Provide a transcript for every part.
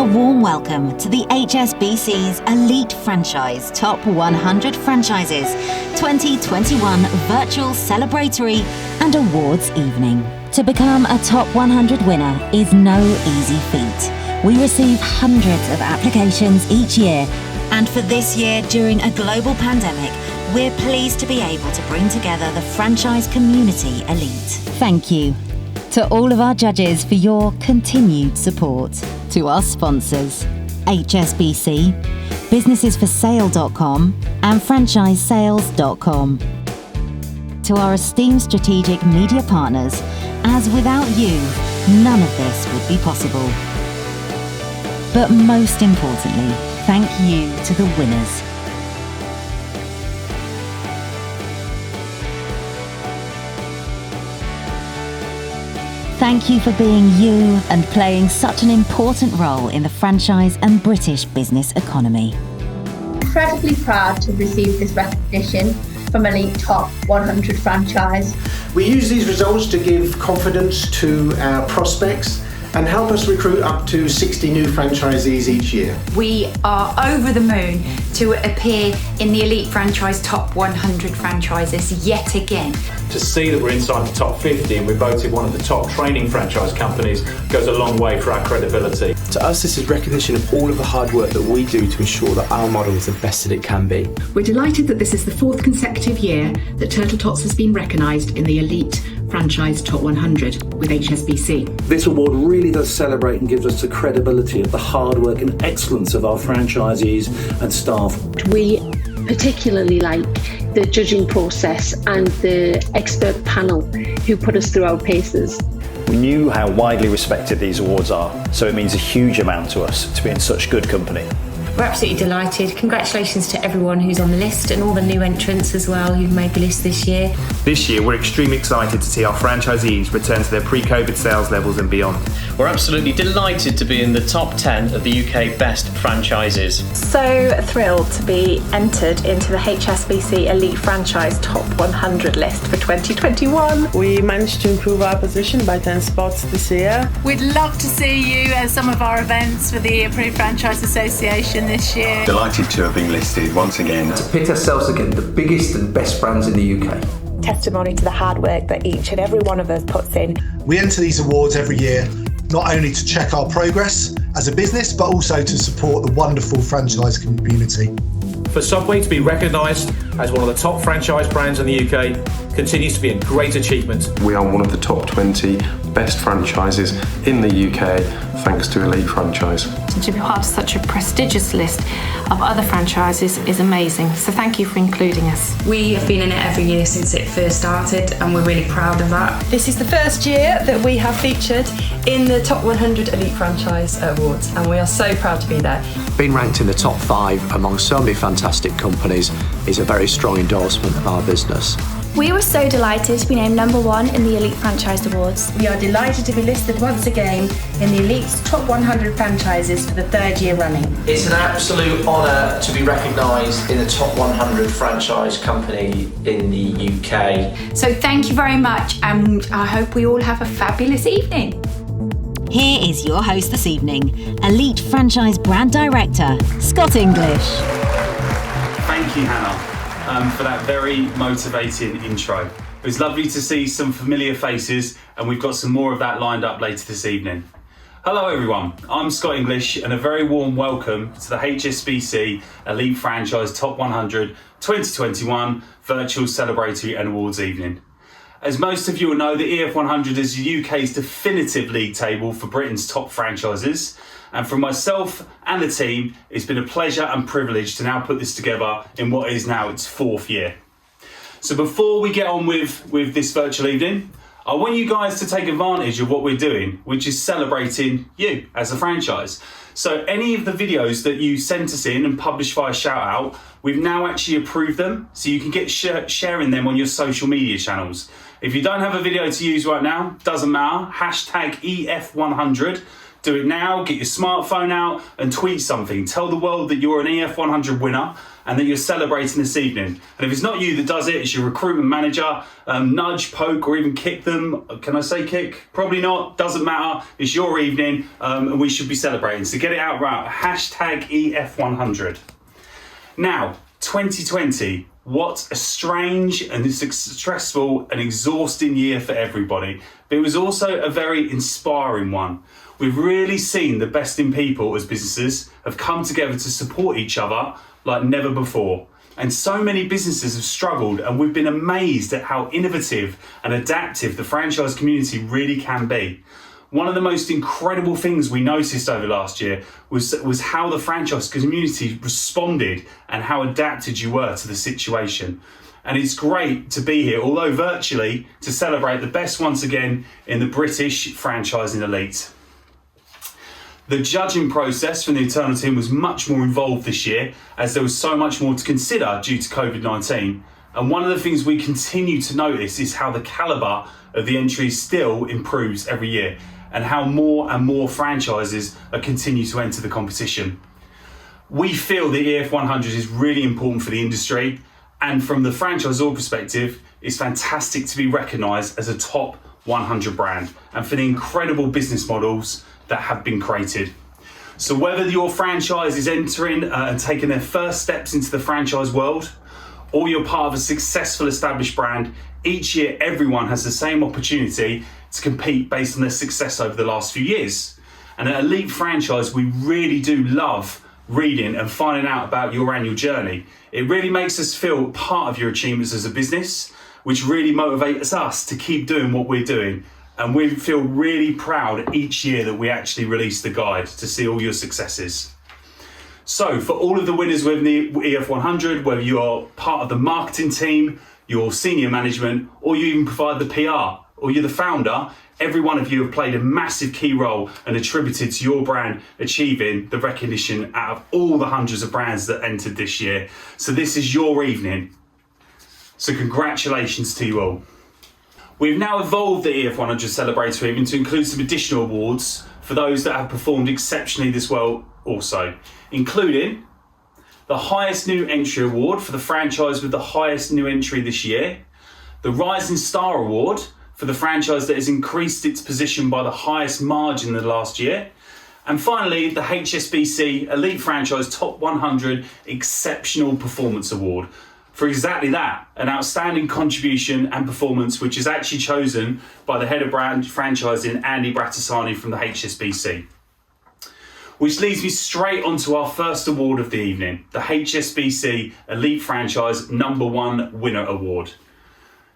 A warm welcome to the HSBC's Elite Franchise Top 100 Franchises 2021 Virtual Celebratory and Awards Evening. To become a Top 100 winner is no easy feat. We receive hundreds of applications each year, and for this year, during a global pandemic, we're pleased to be able to bring together the franchise community elite. Thank you to all of our judges for your continued support. To our sponsors, HSBC, businessesforsale.com and franchisesales.com. To our esteemed strategic media partners, as without you, none of this would be possible. But most importantly, thank you to the winners. Thank you for being you and playing such an important role in the franchise and British business economy. Incredibly proud to receive this recognition from Elite Top 100 Franchise. We use these results to give confidence to our prospects and help us recruit up to 60 new franchisees each year. We are over the moon to appear in the Elite Franchise Top 100 Franchises yet again. To see that we're inside the top 50 and we're voted one of the top training franchise companies goes a long way for our credibility. To us, this is recognition of all of the hard work that we do to ensure that our model is the best that it can be. We're delighted that this is the fourth consecutive year that Turtle Tots has been recognised in the Elite Franchise Top 100 with HSBC. This award really does celebrate and gives us the credibility of the hard work and excellence of our franchisees and staff. We particularly like the judging process and the expert panel who put us through our paces. We knew how widely respected these awards are, so it means a huge amount to us to be in such good company. We're absolutely delighted. Congratulations to everyone who's on the list and all the new entrants as well who've made the list this year. This year, we're extremely excited to see our franchisees return to their pre-COVID sales levels and beyond. We're absolutely delighted to be in the top 10 of the UK best franchises. So thrilled to be entered into the HSBC Elite Franchise Top 100 list for 2021. We managed to improve our position by 10 spots this year. We'd love to see you at some of our events for the Approved Franchise Association this year. Delighted to have been listed once again. To pit ourselves against the biggest and best brands in the UK. Testimony to the hard work that each and every one of us puts in. We enter these awards every year, not only to check our progress as a business, but also to support the wonderful franchise community. For Subway to be recognised as one of the top franchise brands in the UK continues to be a great achievement. We are one of the top 20 best franchises in the UK thanks to Elite Franchise. To be part of such a prestigious list of other franchises is amazing, so thank you for including us. We have been in it every year since it first started and we're really proud of that. This is the first year that we have featured in the Top 100 Elite Franchise Awards and we are so proud to be there. Being ranked in the top 5 among so many fantastic companies is a very strong endorsement of our business. We were so delighted to be named #1 in the Elite Franchise Awards. We are delighted to be listed once again in the Elite's Top 100 Franchises for the third year running. It's an absolute honour to be recognised in the Top 100 franchise company in the UK. So thank you very much and I hope we all have a fabulous evening. Here is your host this evening, Elite Franchise Brand Director, Scott English. Thank you, Hannah, for that very motivating intro. It was lovely to see some familiar faces, and we've got some more of that lined up later this evening. Hello everyone, I'm Scott English, and a very warm welcome to the HSBC Elite Franchise Top 100 2021 Virtual Celebratory and Awards Evening. As most of you will know, the EF100 is the UK's definitive league table for Britain's top franchises. And for myself and the team, it's been a pleasure and privilege to now put this together in what is now its 4th year. So before we get on with this virtual evening, I want you guys to take advantage of what we're doing, which is celebrating you as a franchise. So any of the videos that you sent us in and published via shout out, we've now actually approved them, so you can get sharing them on your social media channels. If you don't have a video to use right now, doesn't matter, hashtag EF100, Do it now, get your smartphone out and tweet something. Tell the world that you're an EF100 winner and that you're celebrating this evening. And if it's not you that does it, it's your recruitment manager, nudge, poke, or even kick them. Can I say kick? Probably not, doesn't matter. It's your evening and we should be celebrating. So get it out right, hashtag EF100. Now, 2020, what a strange and stressful and exhausting year for everybody. But it was also a very inspiring one. We've really seen the best in people as businesses have come together to support each other like never before. And so many businesses have struggled, and we've been amazed at how innovative and adaptive the franchise community really can be. One of the most incredible things we noticed over last year was how the franchise community responded and how adapted you were to the situation. And it's great to be here, although virtually, to celebrate the best once again in the British franchising elite. The judging process from the internal team was much more involved this year, as there was so much more to consider due to COVID-19. And one of the things we continue to notice is how the calibre of the entries still improves every year, and how more and more franchises continue to enter the competition. We feel the EF100 is really important for the industry, and from the franchisor perspective, it's fantastic to be recognised as a top 100 brand, and for the incredible business models that have been created. So whether your franchise is entering and taking their first steps into the franchise world, or you're part of a successful established brand, each year everyone has the same opportunity to compete based on their success over the last few years. And at Elite Franchise, we really do love reading and finding out about your annual journey. It really makes us feel part of your achievements as a business, which really motivates us to keep doing what we're doing. And we feel really proud each year that we actually release the guide to see all your successes. So for all of the winners within the EF100, whether you are part of the marketing team, your senior management, or you even provide the PR, or you're the founder, every one of you have played a massive key role and attributed to your brand achieving the recognition out of all the hundreds of brands that entered this year. So this is your evening. So congratulations to you all. We've now evolved the EF100 Celebratory even to include some additional awards for those that have performed exceptionally this well also, including the highest new entry award for the franchise with the highest new entry this year, the Rising Star Award for the franchise that has increased its position by the highest margin in the last year, and finally the HSBC Elite Franchise Top 100 Exceptional Performance Award for exactly that, an outstanding contribution and performance which is actually chosen by the head of brand franchising, Andy Brattasani from the HSBC. Which leads me straight onto our first award of the evening, the HSBC Elite Franchise #1 Winner Award.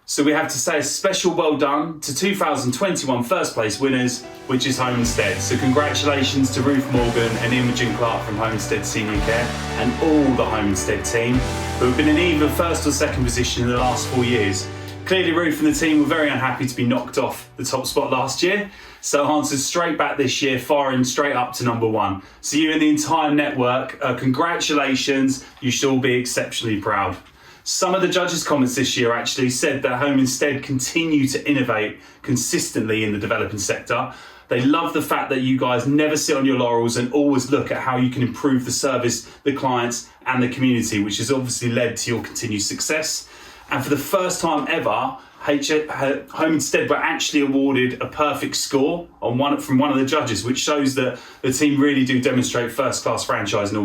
So we have to say a special well done to 2021 first place winners, which is Home Instead. So congratulations to Ruth Morgan and Imogen Clark from Home Instead Senior Care and all the Home Instead team who have been in either first or second position in the last 4 years. Clearly Ruth and the team were very unhappy to be knocked off the top spot last year, so answered straight back this year, firing straight up to #1. So you and the entire network, congratulations, you should all be exceptionally proud. Some of the judges' comments this year actually said that Home Instead continue to innovate consistently in the developing sector. They love the fact that you guys never sit on your laurels and always look at how you can improve the service, the clients and the community, which has obviously led to your continued success. And for the first time ever, Home Instead were actually awarded a perfect score on from one of the judges, which shows that the team really do demonstrate first-class franchise in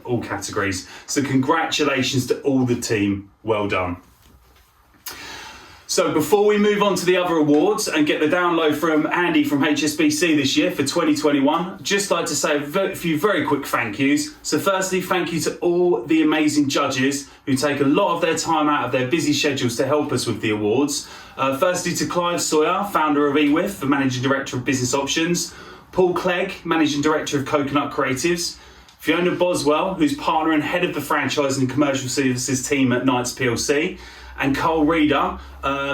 all categories. So congratulations to all the team, well done. So before we move on to the other awards and get the download from Andy from HSBC this year for 2021, just like to say a few very quick thank yous. So firstly, thank you to all the amazing judges who take a lot of their time out of their busy schedules to help us with the awards. Firstly to Clive Sawyer, founder of eWith, the Managing Director of Business Options, Paul Clegg, Managing Director of Coconut Creatives, Fiona Boswell, who's partner and head of the franchise and commercial services team at Knights PLC, and Carl Reeder,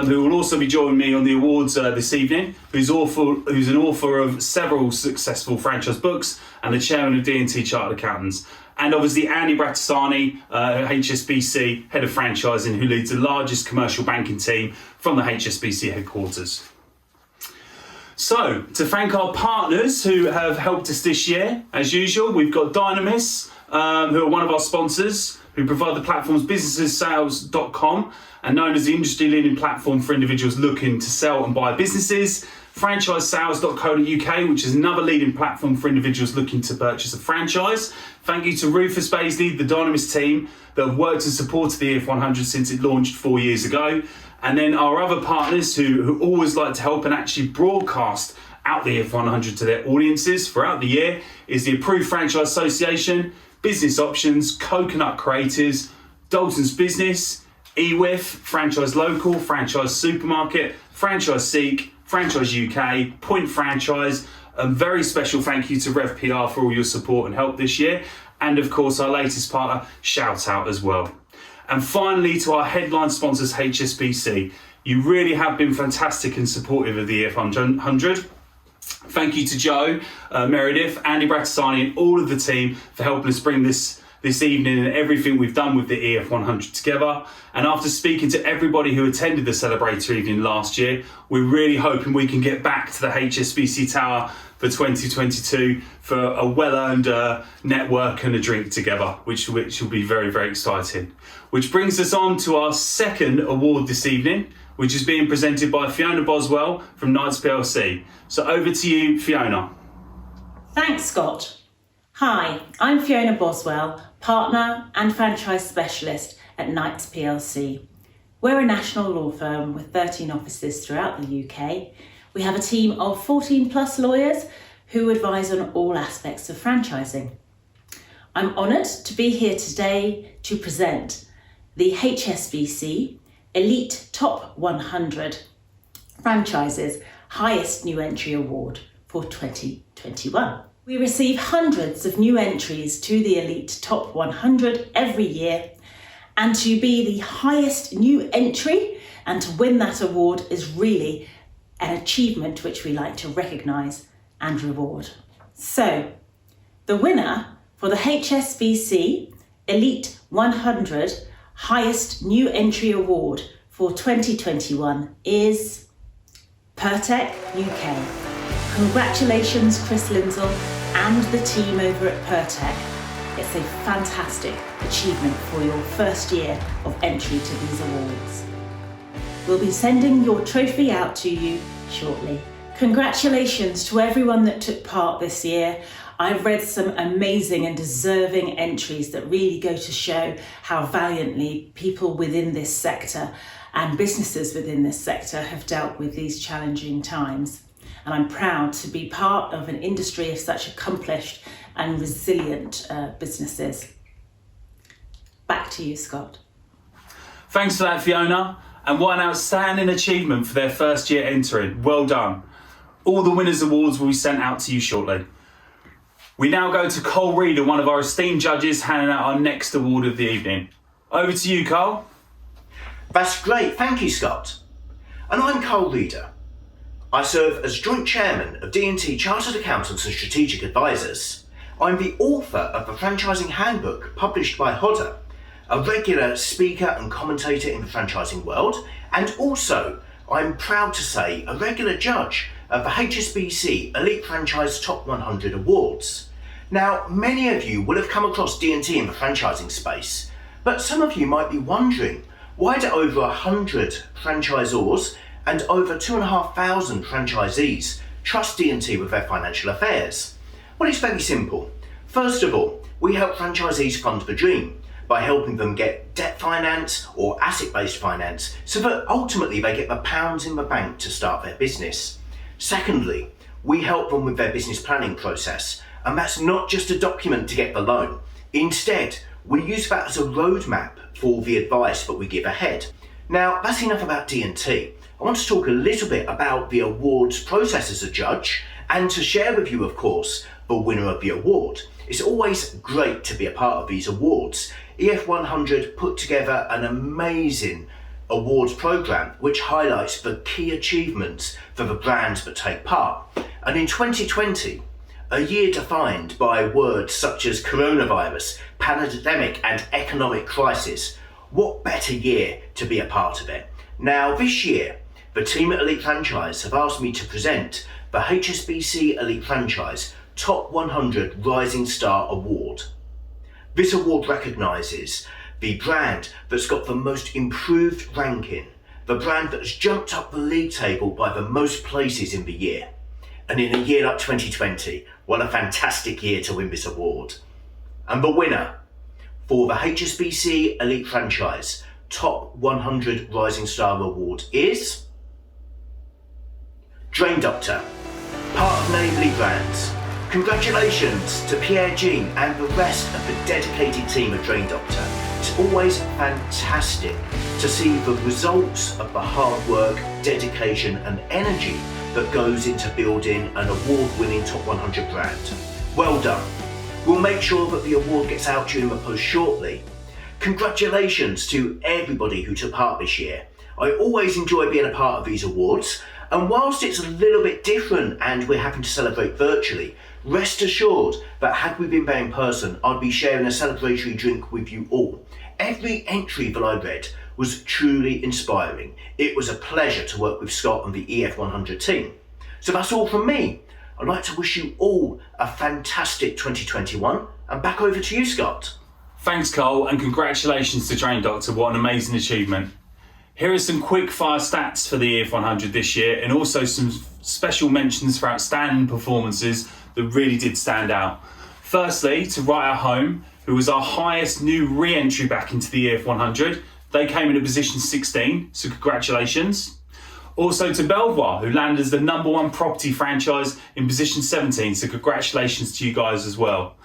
who will also be joining me on the awards this evening, who's an author of several successful franchise books and the chairman of D&T Chartered Accountants. And obviously Andy Brattasani, HSBC, head of franchising, who leads the largest commercial banking team from the HSBC headquarters. So, to thank our partners who have helped us this year, as usual, we've got Dynamis, who are one of our sponsors, who provide the platforms businesssales.com and known as the industry-leading platform for individuals looking to sell and buy businesses. franchisesales.co.uk, which is another leading platform for individuals looking to purchase a franchise. Thank you to Rufus Baisley, the Dynamis team, that have worked and supported the EF100 since it launched 4 years ago. And then our other partners who always like to help and actually broadcast out the EF100 to their audiences throughout the year is the Approved Franchise Association, Business Options, Coconut Creators, Dalton's Business, eWIF, Franchise Local, Franchise Supermarket, Franchise Seek, Franchise UK, Point Franchise. A very special thank you to Rev PR for all your support and help this year. And of course, our latest partner, Shout Out as well. And finally, to our headline sponsors, HSBC. You really have been fantastic and supportive of the EF100. Thank you to Joe, Meredith, Andy Brattasani, and all of the team for helping us bring this evening and everything we've done with the EF100 together. And after speaking to everybody who attended the Celebratory evening last year, we're really hoping we can get back to the HSBC Tower for 2022 for a well-earned network and a drink together, which will be very, very exciting. Which brings us on to our second award this evening, which is being presented by Fiona Boswell from Knights plc. So over to you, Fiona. Thanks, Scott. Hi, I'm Fiona Boswell, partner and franchise specialist at Knights plc. We're a national law firm with 13 offices throughout the UK. We have a team of 14 plus lawyers who advise on all aspects of franchising. I'm honoured to be here today to present the HSBC Elite Top 100 Franchises Highest New Entry Award for 2021. We receive hundreds of new entries to the Elite Top 100 every year, and to be the highest new entry and to win that award is really an achievement which we like to recognise and reward. So, the winner for the HSBC Elite 100 Highest New Entry Award for 2021 is Pertec UK. Congratulations, Chris Lindsell and the team over at Pertec. It's a fantastic achievement for your first year of entry to these awards. We'll be sending your trophy out to you shortly. Congratulations to everyone that took part this year. I've read some amazing and deserving entries that really go to show how valiantly people within this sector and businesses within this sector have dealt with these challenging times. And I'm proud to be part of an industry of such accomplished and resilient businesses. Back to you, Scott. Thanks for that, Fiona. And what an outstanding achievement for their first year entering. Well done. All the winners' awards will be sent out to you shortly. We now go to Cole Reader, one of our esteemed judges, handing out our next award of the evening. Over to you, Cole. That's great, thank you, Scott. And I'm Cole Reader. I serve as Joint Chairman of D&T Chartered Accountants and Strategic Advisors. I'm the author of the Franchising Handbook published by Hodder, a regular speaker and commentator in the franchising world, and also, I'm proud to say, a regular judge of the HSBC Elite Franchise Top 100 Awards. Now, many of you will have come across D&T in the franchising space, but some of you might be wondering, why do over 100 franchisors and over 2,500 franchisees trust D&T with their financial affairs? Well, it's very simple. First of all, we help franchisees fund the dream by helping them get debt finance or asset-based finance so that ultimately they get the pounds in the bank to start their business. Secondly, we help them with their business planning process, and that's not just a document to get the loan. Instead, we use that as a roadmap for the advice that we give ahead. Now, that's enough about D&T. I want to talk a little bit about the awards process as a judge, and to share with you, of course, the winner of the award. It's always great to be a part of these awards. EF100 put together an amazing awards programme which highlights the key achievements for the brands that take part. And in 2020, a year defined by words such as coronavirus, pandemic and economic crisis, what better year to be a part of it? Now this year, the team at Elite Franchise have asked me to present the HSBC Elite Franchise Top 100 Rising Star Award. This award recognises the brand that's got the most improved ranking, the brand that has jumped up the league table by the most places in the year. And in a year like 2020, what a fantastic year to win this award. And the winner for the HSBC Elite Franchise Top 100 Rising Star Award is Drain Doctor, part of Neighbourly Brands. Congratulations to Pierre Jean and the rest of the dedicated team at Drain Doctor. It's always fantastic to see the results of the hard work, dedication and energy that goes into building an award-winning Top 100 brand. Well done. We'll make sure that the award gets out to you in the post shortly. Congratulations to everybody who took part this year. I always enjoy being a part of these awards, and whilst it's a little bit different and we're having to celebrate virtually, rest assured that had we been there in person, I'd be sharing a celebratory drink with you all. Every entry that I read was truly inspiring. It was a pleasure to work with Scott and the EF100 team. So that's all from me. I'd like to wish you all a fantastic 2021, and back over to you, Scott. Thanks, Cole, and congratulations to Drain Doctor. What an amazing achievement. Here are some quick fire stats for the EF100 this year, and also some special mentions for outstanding performances that really did stand out. Firstly, to Right at Home, who was our highest new re-entry back into the EF100. They came in at position 16, so congratulations. Also to Belvoir, who landed as the #1 property franchise in position 17, so congratulations to you guys as well.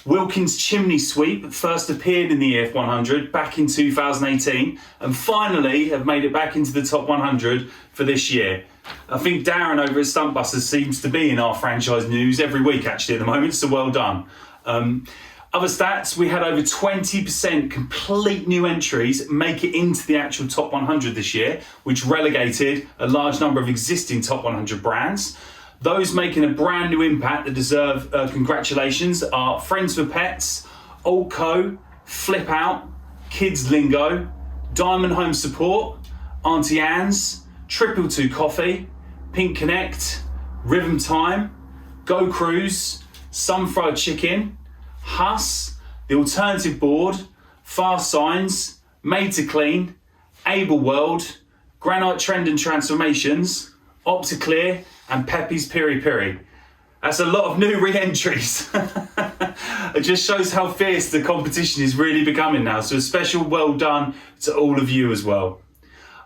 Wilkins Chimney Sweep first appeared in the EF100 back in 2018 and finally have made it back into the top 100 for this year. I think Darren over at Stuntbusters seems to be in our franchise news every week actually at the moment, so well done. Other stats, we had over 20% complete new entries make it into the actual top 100 this year, which relegated a large number of existing top 100 brands. Those making a brand new impact that deserve congratulations are Friends for Pets, Old Co, Flip Out, Kids Lingo, Diamond Home Support, Auntie Anne's, 222 Coffee, Pink Connect, Rhythm Time, Go Cruise, Sun Fried Chicken, Huss, The Alternative Board, Fast Signs, Made to Clean, Able World, Granite Trend and Transformations, Opticlear, and Pepe's Piri Piri. That's a lot of new re-entries. It just shows how fierce the competition is really becoming now. So a special well done to all of you as well.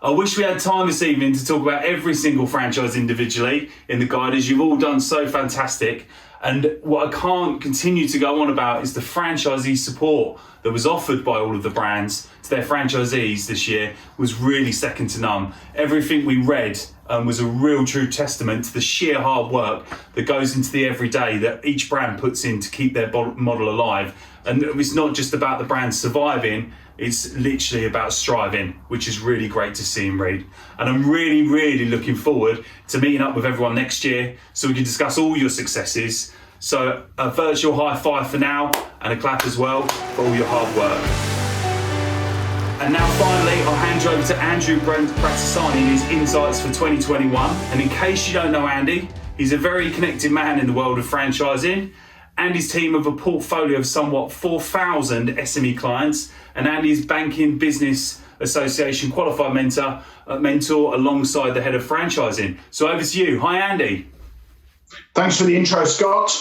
I wish we had time this evening to talk about every single franchise individually in the guide, as you've all done so fantastic. And what I can't continue to go on about is the franchisee support that was offered by all of the brands to their franchisees this year was really second to none. Everything we read was a real true testament to the sheer hard work that goes into the everyday that each brand puts in to keep their model alive. And it's not just about the brand surviving, it's literally about striving, which is really great to see and read. And I'm really, really looking forward to meeting up with everyone next year so we can discuss all your successes. So a virtual high five for now and a clap as well for all your hard work. And now finally, I'll hand you over to Andrew Brattasani and his insights for 2021. And in case you don't know Andy, he's a very connected man in the world of franchising. Andy's team have a portfolio of somewhat 4,000 SME clients, and Andy's Banking Business Association qualified mentor alongside the head of franchising. So over to you. Hi, Andy. Thanks for the intro, Scott.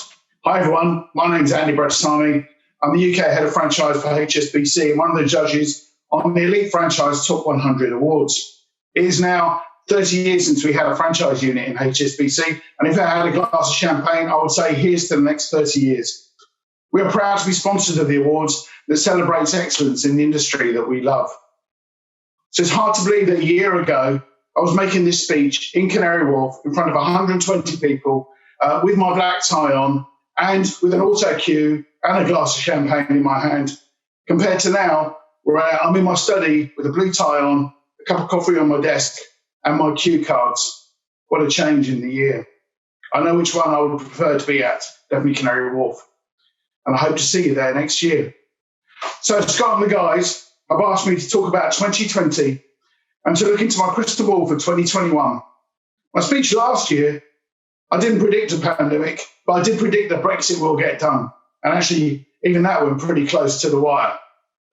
Hi, everyone. My name's Andy Brattasani. I'm the UK head of franchise for HSBC and one of the judges on the Elite Franchise Top 100 Awards. It is now 30 years since we had a franchise unit in HSBC, and if I had a glass of champagne, I would say here's to the next 30 years. We are proud to be sponsors of the awards that celebrates excellence in the industry that we love. So it's hard to believe that a year ago, I was making this speech in Canary Wharf in front of 120 people with my black tie on and with an auto cue and a glass of champagne in my hand, compared to now, where I'm in my study with a blue tie on, a cup of coffee on my desk, and my cue cards. What a change in the year. I know which one I would prefer to be at, definitely Canary Wharf. And I hope to see you there next year. So Scott and the guys have asked me to talk about 2020 and to look into my crystal ball for 2021. My speech last year I didn't predict a pandemic, but I did predict that Brexit will get done. And actually, even that went pretty close to the wire.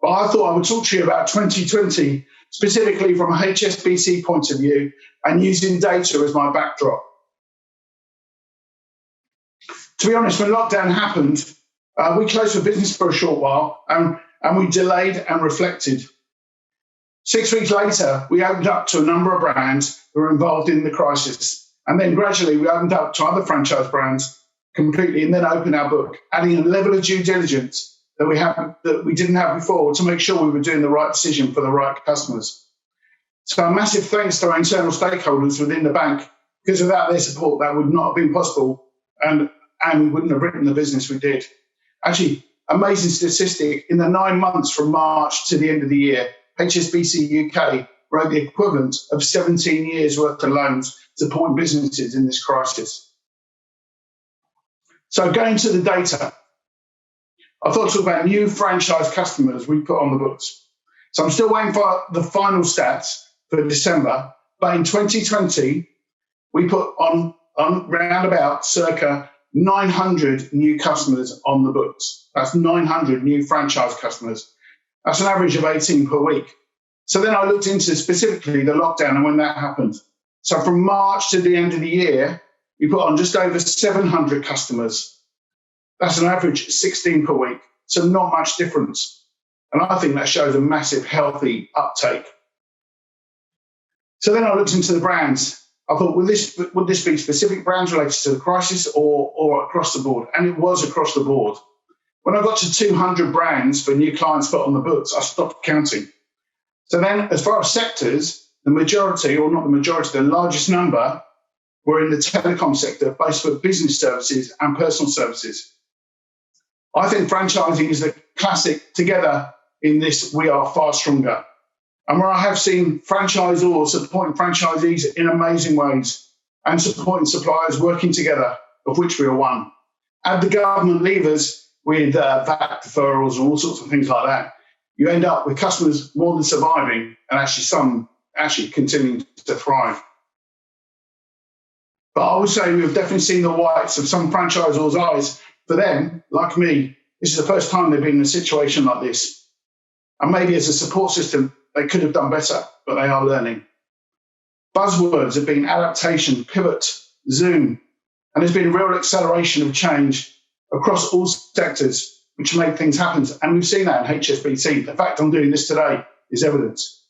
But I thought I would talk to you about 2020, specifically from a HSBC point of view and using data as my backdrop. To be honest, when lockdown happened, we closed for business for a short while and we delayed and reflected. 6 weeks later, we opened up to a number of brands who were involved in the crisis. And then gradually we opened up to other franchise brands completely and then opened our book, adding a level of due diligence that we didn't have before to make sure we were doing the right decision for the right customers. So a massive thanks to our internal stakeholders within the bank, because without their support, that would not have been possible and we wouldn't have written the business we did. Actually, amazing statistic, in the 9 months from March to the end of the year, HSBC UK wrote the equivalent of 17 years worth of loans supporting businesses in this crisis. So going to the data, I thought to talk about new franchise customers we put on the books. So I'm still waiting for the final stats for December, but in 2020, we put on round about circa 900 new customers on the books. That's 900 new franchise customers. That's an average of 18 per week. So then I looked into specifically the lockdown and when that happened. So from March to the end of the year, we put on just over 700 customers. That's an average 16 per week. So not much difference. And I think that shows a massive, healthy uptake. So then I looked into the brands. I thought, would this be specific brands related to the crisis or across the board? And it was across the board. When I got to 200 brands for new clients put on the books, I stopped counting. So then, as far as sectors, the majority, or not the majority, the largest number were in the telecom sector, both for business services and personal services. I think franchising is the classic together in this we are far stronger. And where I have seen franchisors supporting franchisees in amazing ways and supporting suppliers working together, of which we are one. Add the government levers with VAT deferrals and all sorts of things like that, you end up with customers more than surviving and actually some continuing to thrive. But I would say we've definitely seen the whites of some franchisors' eyes. For them, like me, this is the first time they've been in a situation like this. And maybe as a support system, they could have done better, but they are learning. Buzzwords have been adaptation, pivot, Zoom, and there's been real acceleration of change across all sectors, which make things happen. And we've seen that in HSBC. The fact I'm doing this today is evidence.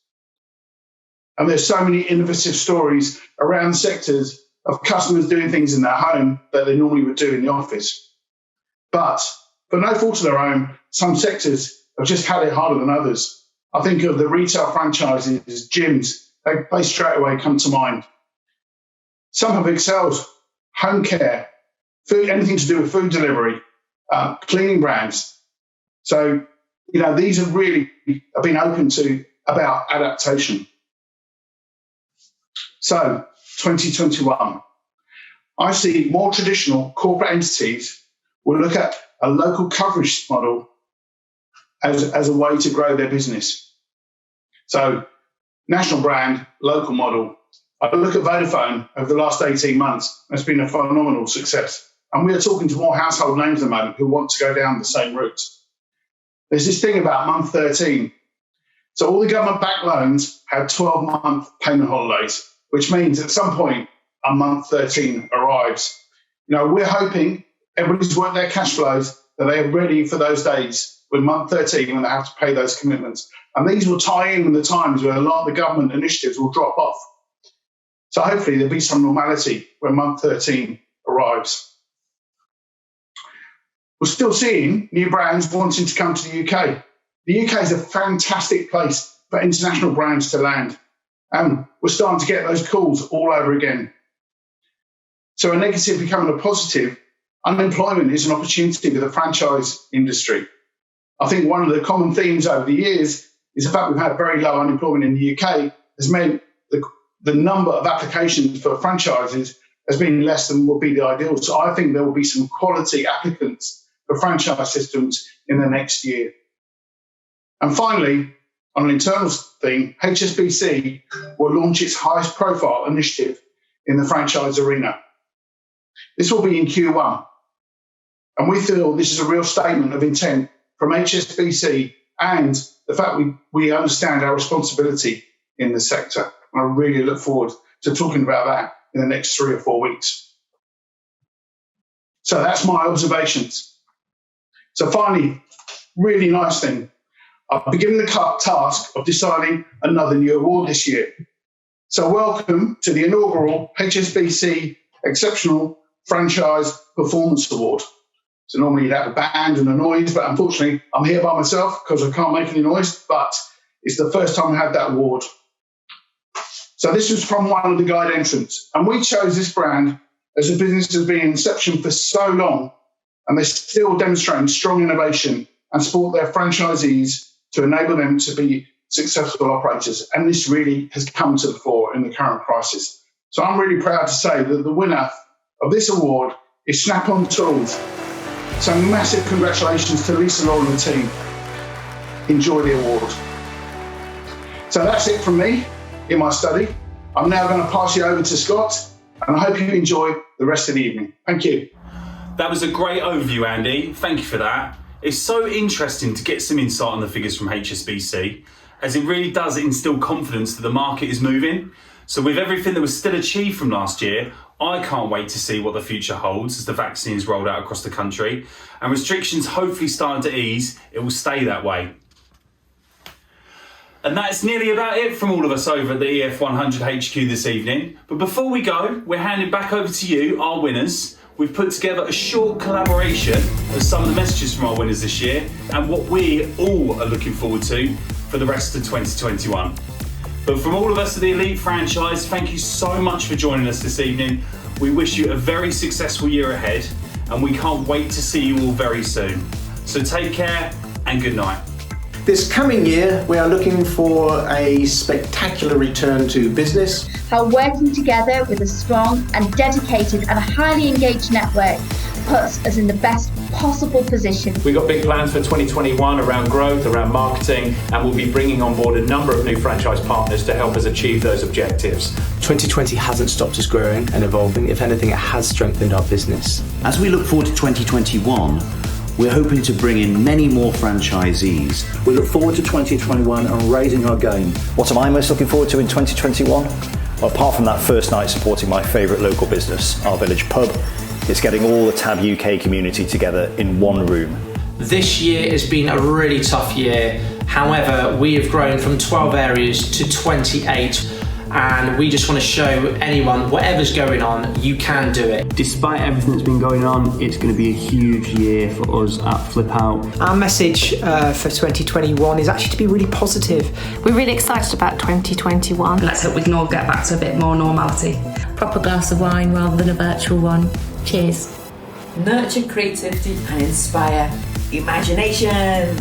And there's so many innovative stories around sectors of customers doing things in their home that they normally would do in the office. But for no fault of their own, some sectors have just had it harder than others. I think of the retail franchises, gyms, they straight away come to mind. Some have excelled, home care, food, anything to do with food delivery, cleaning brands. So, these have really been open to about adaptation. So, 2021, I see more traditional corporate entities will look at a local coverage model as a way to grow their business. So, national brand, local model. I look at Vodafone over the last 18 months. It's been a phenomenal success. And we are talking to more household names at the moment who want to go down the same route. There's this thing about month 13. So all the government-backed loans had 12-month payment holidays, which means at some point, a month 13 arrives. We're hoping everybody's worked their cash flows, that they are ready for those days with month 13 when they have to pay those commitments. And these will tie in with the times where a lot of the government initiatives will drop off. So hopefully there'll be some normality when month 13 arrives. We're still seeing new brands wanting to come to the UK. The UK is a fantastic place for international brands to land. And we're starting to get those calls all over again. So a negative becoming a positive, unemployment is an opportunity for the franchise industry. I think one of the common themes over the years is the fact we've had very low unemployment in the UK has meant the number of applications for franchises has been less than would be the ideal. So I think there will be some quality applicants for franchise systems in the next year. And finally, on an internal thing, HSBC will launch its highest profile initiative in the franchise arena. This will be in Q1. And we feel this is a real statement of intent from HSBC and the fact we understand our responsibility in the sector. I really look forward to talking about that in the next 3 or 4 weeks. So that's my observations. So finally, really nice thing. I've been given the task of deciding another new award this year. So welcome to the inaugural HSBC Exceptional Franchise Performance Award. So normally you'd have a band and a noise, but unfortunately I'm here by myself because I can't make any noise, but it's the first time I had that award. So this was from one of the guide entrants, and we chose this brand as a business has been in inception for so long, and they're still demonstrating strong innovation and support their franchisees to enable them to be successful operators. And this really has come to the fore in the current crisis. So I'm really proud to say that the winner of this award is Snap-on Tools. So massive congratulations to Lisa Law and the team. Enjoy the award. So that's it from me in my study. I'm now going to pass you over to Scott, and I hope you enjoy the rest of the evening. Thank you. That was a great overview, Andy. Thank you for that. It's so interesting to get some insight on the figures from HSBC, as it really does instill confidence that the market is moving. So with everything that was still achieved from last year, I can't wait to see what the future holds as the vaccine is rolled out across the country and restrictions hopefully starting to ease. It will stay that way. And that's nearly about it from all of us over at the EF100 HQ this evening. But before we go, we're handing back over to you, our winners. We've put together a short collaboration of some of the messages from our winners this year and what we all are looking forward to for the rest of 2021. But from all of us at the Elite Franchise, thank you so much for joining us this evening. We wish you a very successful year ahead, and we can't wait to see you all very soon. So take care and good night. This coming year, we are looking for a spectacular return to business. How working together with a strong and dedicated and highly engaged network puts us in the best possible position. We've got big plans for 2021 around growth, around marketing, and we'll be bringing on board a number of new franchise partners to help us achieve those objectives. 2020 hasn't stopped us growing and evolving. If anything, it has strengthened our business. As we look forward to 2021, we're hoping to bring in many more franchisees. We look forward to 2021 and raising our game. What am I most looking forward to in 2021? Well, apart from that first night supporting my favourite local business, our village pub, it's getting all the Tab UK community together in one room. This year has been a really tough year. However, we have grown from 12 areas to 28. And we just want to show anyone, whatever's going on, you can do it. Despite everything that's been going on, it's going to be a huge year for us at Flip Out. Our message for 2021 is actually to be really positive. We're really excited about 2021. Let's hope we can all get back to a bit more normality. Proper glass of wine rather than a virtual one. Cheers. Nurture creativity and inspire imagination.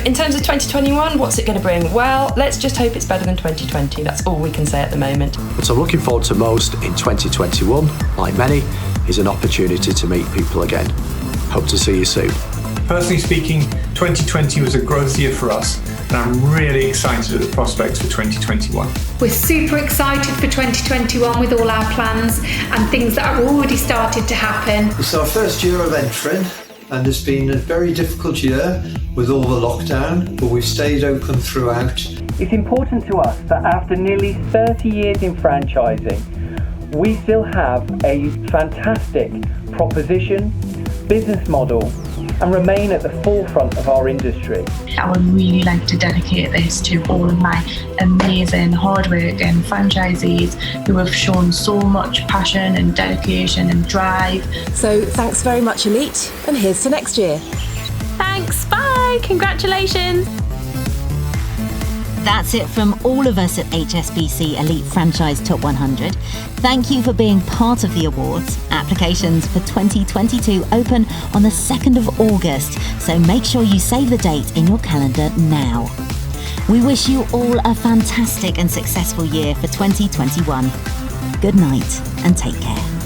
In terms of 2021, what's it going to bring? Well, let's just hope it's better than 2020. That's all we can say at the moment. What I'm looking forward to most in 2021, like many, is an opportunity to meet people again. Hope to see you soon. Personally speaking, 2020 was a growth year for us, and I'm really excited at the prospects for 2021. We're super excited for 2021 with all our plans and things that are already started to happen. It's our first year of entering, and it's been a very difficult year with all the lockdown, but we've stayed open throughout. It's important to us that after nearly 30 years in franchising, we still have a fantastic proposition, business model, and remain at the forefront of our industry. I would really like to dedicate this to all of my amazing, hardworking franchisees who have shown so much passion and dedication and drive. So thanks very much, Elite, and here's to next year. Thanks, bye, congratulations. That's it from all of us at HSBC Elite Franchise Top 100. Thank you for being part of the awards. Applications for 2022 open on the 2nd of August, so make sure you save the date in your calendar now. We wish you all a fantastic and successful year for 2021. Good night and take care.